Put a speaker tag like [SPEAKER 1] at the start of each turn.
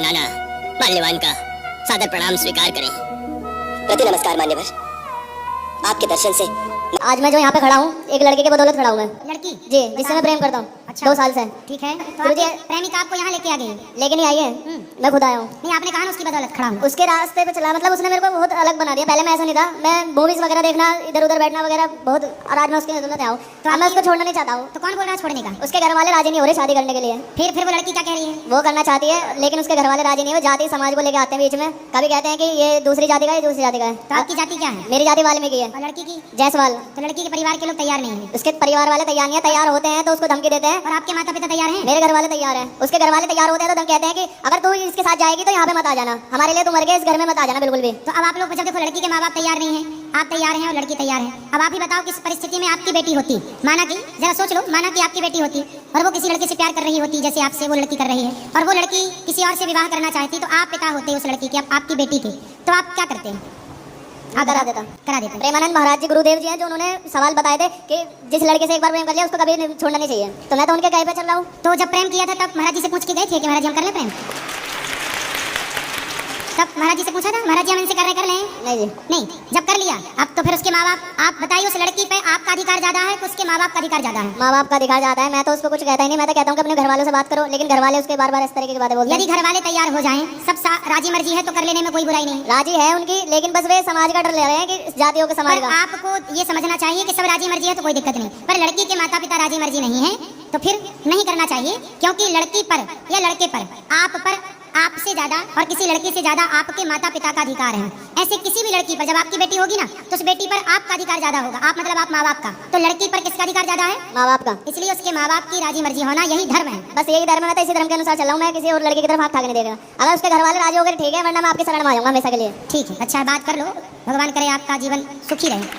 [SPEAKER 1] नाना माल्यवान का सादर प्रणाम स्वीकार करें।
[SPEAKER 2] प्रति नमस्कार मान्यवर। आपके दर्शन से
[SPEAKER 3] आज मैं जो यहाँ पे खड़ा हूँ एक लड़के के बदौलत खड़ा हूँ मैं।
[SPEAKER 4] लड़की
[SPEAKER 3] जी, जिससे मैं प्रेम करता हूँ।
[SPEAKER 4] अच्छा।
[SPEAKER 3] 2 साल से।
[SPEAKER 4] ठीक है, तो
[SPEAKER 3] गुरुजी
[SPEAKER 4] आपकी प्रेमिका आपको यहाँ लेके आ गई?
[SPEAKER 3] लेके नहीं आई है, मैं खुद आया हूँ।
[SPEAKER 4] नहीं, आपने कहा ना उसकी बदौलत खड़ा हूँ।
[SPEAKER 3] उसके रास्ते पे चला, मतलब उसने मेरे को बहुत अलग बना दिया। पहले मैं ऐसा नहीं था, मैं मूवीज वगैरह देखना, इधर उधर बैठना वगैरह बहुत, और आज मैं उसके नजर में आऊँ तो मैं उसको छोड़ना नहीं चाहता हूँ।
[SPEAKER 4] तो कौन बोल रहा है छोड़ने का?
[SPEAKER 3] उसके घर वाले राजी नहीं हो रहे शादी करने के लिए।
[SPEAKER 4] फिर वो लड़की क्या कह रही है?
[SPEAKER 3] वो करना चाहती है लेकिन उसके घर वाले राजी नहीं हो। जाति समाज को लेके आते हैं बीच में, कभी कहते हैं कि ये दूसरी जाति का है, ये दूसरी जाति का है।
[SPEAKER 4] तो आपकी जाति क्या है?
[SPEAKER 3] मेरी जाति वाल्मीकि है।
[SPEAKER 4] और लड़की की?
[SPEAKER 3] जायसवाल।
[SPEAKER 4] तो लड़की के परिवार के लोग तैयार नहीं है?
[SPEAKER 3] उसके परिवार वाले तैयार नहीं है, तैयार होते हैं तो उसको धमकी देते हैं।
[SPEAKER 4] और आपके माता पिता तैयार हैं?
[SPEAKER 3] मेरे घर वाले तैयार हैं, उसके घर वाले तैयार होते हैं तो कहते हैं कि अगर तू इसके साथ जाएगी तो यहाँ पे मत आ जाना, हमारे लिए तू मर गया, इस घर में मत आ जाना बिल्कुल भी।
[SPEAKER 4] तो अब आप लोग जब देखो लड़की के माँ बाप तैयार नहीं है, आप तैयार हैं और लड़की तैयार है, अब आप ही बताओ किस परिस्थिति में आपकी बेटी होती। माना कि जरा सोच लो, माना कि आपकी बेटी होती और वो किसी लड़के से प्यार कर रही होती जैसे आपसे वो लड़की कर रही है, और वो लड़की किसी और से विवाह करना चाहती, तो आप पिता होते उस लड़की के, आपकी बेटी थे, तो आप क्या करते हैं?
[SPEAKER 3] आप करा देता। प्रेमानंद महाराज जी गुरुदेव जी हैं जो उन्होंने सवाल बताए थे कि जिस लड़के से एक बार प्रेम कर लिया उसको कभी छोड़ना नहीं चाहिए, तो मैं तो उनके कहे पे चल रहा हूँ।
[SPEAKER 4] तो जब प्रेम किया था तब महाराज जी से पूछ के गए थे कि महाराज जी हम कर लें प्रेम? तब महाराज जी से पूछा था महाराज जी हम इनसे कर लें?
[SPEAKER 3] नहीं जी।
[SPEAKER 4] नहीं, जब कर लिया अब तो फिर उसके माँ बाप, आप बताइए उस लड़की पे आपका अधिकार ज्यादा है कि उसके माँ बाप का अधिकार ज्यादा है?
[SPEAKER 3] माँ बाप का अधिकार ज्यादा है, मैं तो उसको कुछ कहता ही नहीं। मैं तो कहता हूँ कि अपने घर वालों से बात करो, लेकिन घर वाले उसके बार बार इस तरीके की बातें बोलते हैं।
[SPEAKER 4] यदि घर वाले तैयार हो जाएं, सब राजी मर्जी है तो कर लेने में कोई बुराई नहीं।
[SPEAKER 3] राजी है उनकी, लेकिन बस वे समाज का डर ले रहे हैं कि जातियों के समाज का।
[SPEAKER 4] आपको ये समझना चाहिए कि सब राजी मर्जी है तो कोई दिक्कत नहीं, पर लड़की के माता पिता राजी मर्जी नहीं है तो फिर नहीं करना चाहिए, क्योंकि लड़की पर या लड़के पर, आप पर आपसे ज्यादा और किसी लड़की से ज्यादा आपके माता पिता का अधिकार है। ऐसे किसी भी लड़की पर जब आपकी बेटी होगी ना तो उस बेटी पर आपका अधिकार ज्यादा होगा। आप मतलब आप माँ बाप का, तो लड़की पर किसका अधिकार ज्यादा है?
[SPEAKER 3] माँ बाप का।
[SPEAKER 4] इसलिए उसके माँ बाप की राजी मर्जी होना यही धर्म है।
[SPEAKER 3] बस यही धर्म है, मैं तो इसी धर्म के अनुसार चल रहा हूँ। मैं किसी और लड़की की तरफ हाथ उठा के नहीं देगा। अगर उसके घर वाले राजी हो गए ठीक है, वरना मैं आपके शरण में आ जाऊंगा हमेशा के लिए।
[SPEAKER 4] ठीक है, अच्छा बात कर लो, भगवान करे आपका जीवन सुखी रहे।